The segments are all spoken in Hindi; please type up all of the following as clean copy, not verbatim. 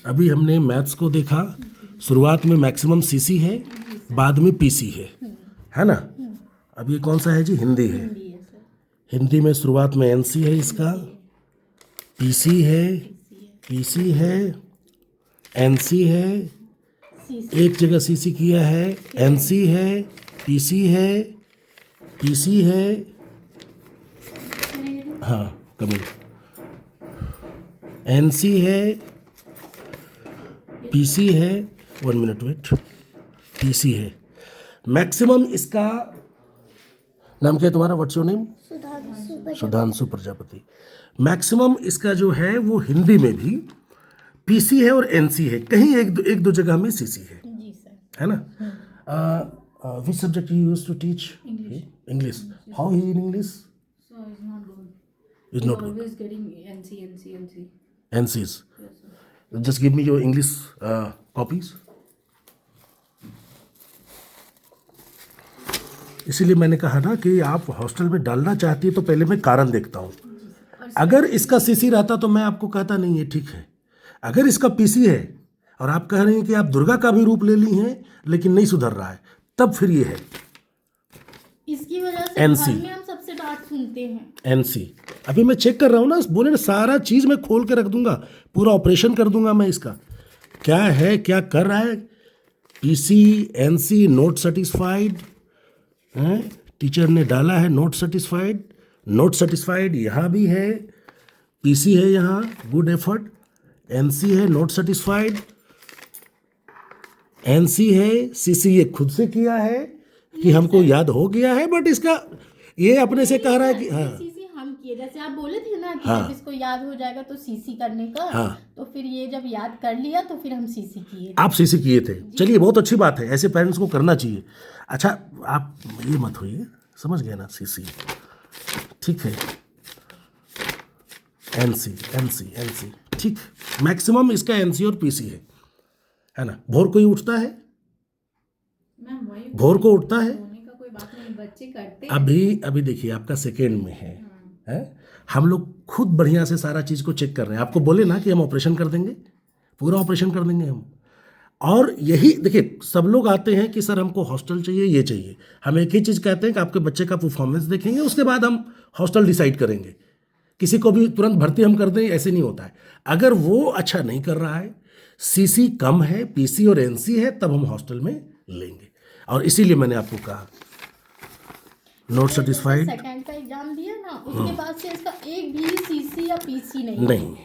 अभी हमने मैथ्स को देखा, शुरुआत में मैक्सिमम सीसी है, बाद में पीसी है ना। अब ये कौन सा है जी? हिंदी है। हिंदी में शुरुआत में एनसी है, इसका पीसी है, पीसी है, एनसी है, एक जगह सीसी किया है, एनसी है, पीसी है, पीसी है, हाँ कमिंग, एनसी है, पीसी है, 1 मिनट वेट, पीसी है। मैक्सिमम इसका नाम क्या है तुम्हारा? What's your name? Sudhanshu Prajapati. Maximum इसका जो है वो हिंदी में भी पीसी है और एनसी है, कहीं एक दो जगह में सीसी है जी सर, है ना। Which subject you use to teach? English. How he in English? so it's not good. Is not good. Always getting NC. NCs. Just give me your English copies. इसीलिए मैंने कहा ना कि आप हॉस्टल में डालना चाहती है तो पहले मैं कारण देखता हूँ। अगर इसका सीसी रहता तो मैं आपको कहता नहीं है ठीक है। अगर इसका पीसी है और आप कह रहे हैं कि आप दुर्गा का भी रूप ले ली हैं लेकिन नहीं सुधर रहा है, तब फिर ये है इसकी वजह से NC। घर में हम सबसे डांट सुनते हैं। एनसी। अभी मैं चेक कर रहा हूँ ना, बोले ना सारा चीज़ मैं खोल के रख दूंगा, पूरा ऑपरेशन कर दूंगा मैं इसका, क्या है क्या कर रहा है। पीसी, एनसी, नोट सेटिस्फाइड है, टीचर ने डाला है नोट सेटिस्फाइड, नोट सेटिस्फाइड यहाँ भी है, पीसी है यहाँ, गुड एफर्ट, एनसी है नोट सेटिस्फाइड, एनसी है, सीसी ये खुद से किया है कि हमको याद हो गया है, बट इसका ये अपने से कह रहा है कि हाँ सीसी हम किए, जैसे आप बोले थे ना कि हाँ। जब इसको याद हो जाएगा तो सीसी करने का, हाँ। तो फिर ये जब याद कर लिया तो फिर हम सीसी किए। आप सीसी किए थे। चलिए बहुत अच्छी बात है, ऐसे पेरेंट्स को करना चाहिए। अच्छा आप ये मत होइए, समझ गए ना, सीसी ठीक है, एनसी एनसी एनसी ठीक। मैक्सिमम इसका एनसी और पीसी है ना। भोर को ही उठता है, मैम वही भोर को उठता है। होने का कोई बात नहीं, बच्चे करते अभी देखिए आपका सेकेंड में है। हम लोग खुद बढ़िया से सारा चीज़ को चेक कर रहे हैं। आपको बोले ना कि हम ऑपरेशन कर देंगे, पूरा ऑपरेशन कर देंगे हम। और यही देखिए सब लोग आते हैं कि सर हमको हॉस्टल चाहिए, ये चाहिए। हम एक ही चीज़ कहते हैं कि आपके बच्चे का परफॉर्मेंस देखेंगे, उसके बाद हम हॉस्टल डिसाइड करेंगे। किसी को भी तुरंत भर्ती हम कर दें, ऐसे नहीं होता है। अगर वो अच्छा नहीं कर रहा है, सीसी कम है, पीसी और एनसी है, तब हम हॉस्टल में लेंगे। और इसीलिए मैंने आपको कहा नोट सेटिस्फाइड सेकंड का एग्जाम दिया ना, उसके बाद से इसका एक भी सीसी या पीसी नहीं।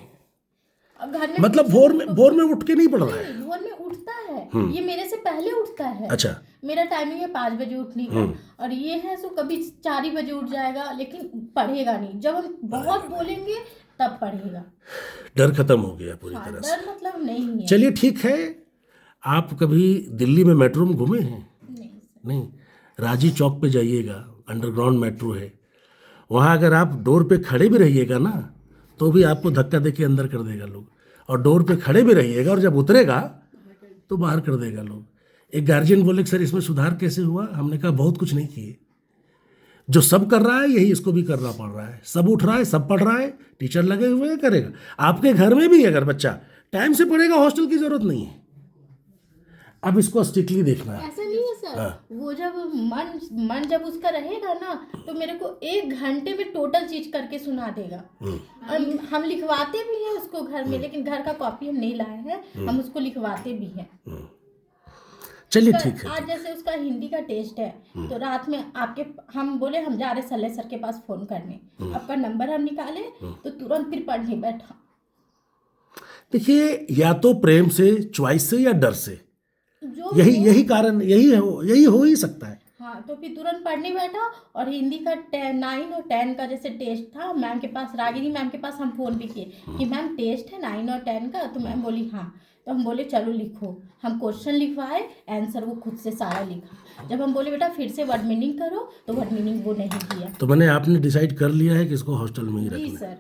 अब घर में मतलब भोर में उठ के नहीं पढ़ रहा है। भोर में उठता है, ये मेरे से पहले उठता है। अच्छा। मेरा टाइमिंग है 5 बजे उठने का, और ये है सो कभी 4 ही बजे उठ जाएगा, लेकिन पढ़ेगा नहीं। जब हम बहुत बोलेंगे तब पढ़ेगा। डर खत्म हो गया पूरी हाँ, तरह से। डर मतलब नहीं है। चलिए ठीक है। आप कभी दिल्ली में मेट्रो में घूमे हैं? नहीं। राजी चौक पे जाइएगा, अंडरग्राउंड मेट्रो है वहाँ। अगर आप डोर पे खड़े भी रहिएगा ना तो भी आपको धक्का दे के अंदर कर देगा लोग, और डोर पे खड़े भी रहिएगा और जब उतरेगा तो बाहर कर देगा लोग। एक गार्जियन बोले कि सर इसमें सुधार कैसे हुआ? हमने कहा बहुत कुछ नहीं किए, जो सब कर रहा है यही इसको भी करना पड़ रहा है। सब उठ रहा है, सब पढ़ रहा है, टीचर लगे हुए हैं, करेगा। आपके घर में भी अगर बच्चा टाइम से पढ़ेगा, हॉस्टल की जरूरत नहीं है। अब इसको स्ट्रिक्टली देखना है। ऐसा नहीं है सर, वो जब मन जब उसका रहेगा ना, तो मेरे को 1 घंटे में टोटल चीज करके सुना देगा। हम लिखवाते भी हैं उसको घर में, लेकिन घर का कॉपी हम नहीं लाए हैं, हम उसको लिखवाते भी हैं। चलिए ठीक है। आज जैसे उसका हिंदी का टेस्ट है, तो रात में हम बोले हम जा रहे सल्ले सर के पास फोन करने, आपका नंबर हम निकाले तो तुरंत फिर पढ़ने बैठा। देखिए या तो प्रेम से, चॉइस से, या डर से, जो यही कारण, यही हो ही सकता है। हाँ, तो फिर तुरंत पढ़ने बैठा। और हिंदी का 9 और 10 का जैसे टेस्ट था, मैम के पास, रागिनी मैम के पास हम फोन भी किए कि मैम टेस्ट है 9 और 10 का, तो मैम बोली हाँ। तो हम बोले चलो लिखो। हम क्वेश्चन लिखवाए, आंसर वो खुद से सारा लिखा। जब हम बोले बेटा फिर से वर्ड मीनिंग करो, तो वर्ड मीनिंग वो नहीं किया। तो मैंने आपने डिसाइड कर लिया है कि इसको हॉस्टल में ही जी रखना है। सर।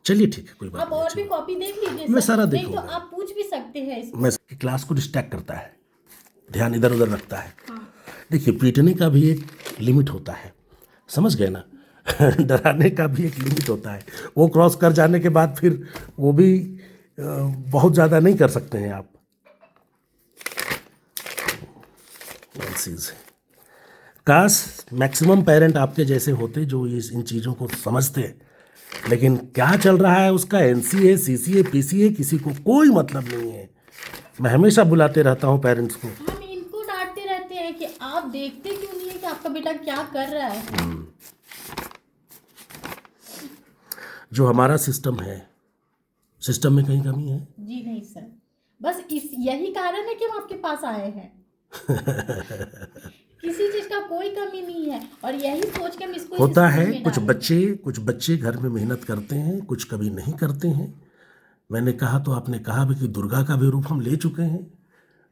चलिए ठीक है, कोई बात आप और भी कॉपी देख लीजिए मैं सर। सारा नहीं देखूंगा। तो आप पूछ भी सकते हैं इसको। मैं क्लास को डिस्ट्रैक्ट करता है, ध्यान इधर उधर रखता है। हाँ। देखिए पीटने का भी एक लिमिट होता है, समझ गए ना। डराने का भी एक लिमिट होता है। वो क्रॉस कर जाने के बाद फिर वो भी बहुत ज़्यादा नहीं कर सकते हैं आप। चीज़ है, काश मैक्सिमम पेरेंट आपके जैसे होते जो इन चीज़ों को समझते। लेकिन क्या चल रहा है उसका, NCA, CCA, PCA, किसी को कोई मतलब नहीं है। मैं हमेशा बुलाते रहता हूँ पेरेंट्स को। हम इनको डांटते रहते हैं कि आप देखते क्यों नहीं है कि आपका बेटा क्या कर रहा है। जो हमारा सिस्टम है, सिस्टम में कहीं कमी है? जी नहीं सर, बस यही कारण है कि हम आपके पास आए हैं। किसी चीज का कोई कमी नहीं है, और यही सोच के हम इसको होता इस है स्कूल में कुछ बच्चे घर में मेहनत करते हैं, कुछ कभी नहीं करते हैं। मैंने कहा तो आपने कहा भी कि दुर्गा का भी रूप हम ले चुके हैं,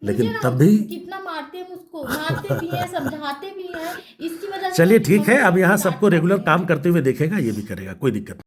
लेकिन तब भी कितना मारते हैं उसको, मारते भी हैं, समझाते भी हैं, इसकी वजह से चलिए हम ठीक है। अब यहाँ डांट सबको रेगुलर खाते हैं। काम करते हुए देखेगा, ये भी करेगा, कोई दिक्कत नहीं।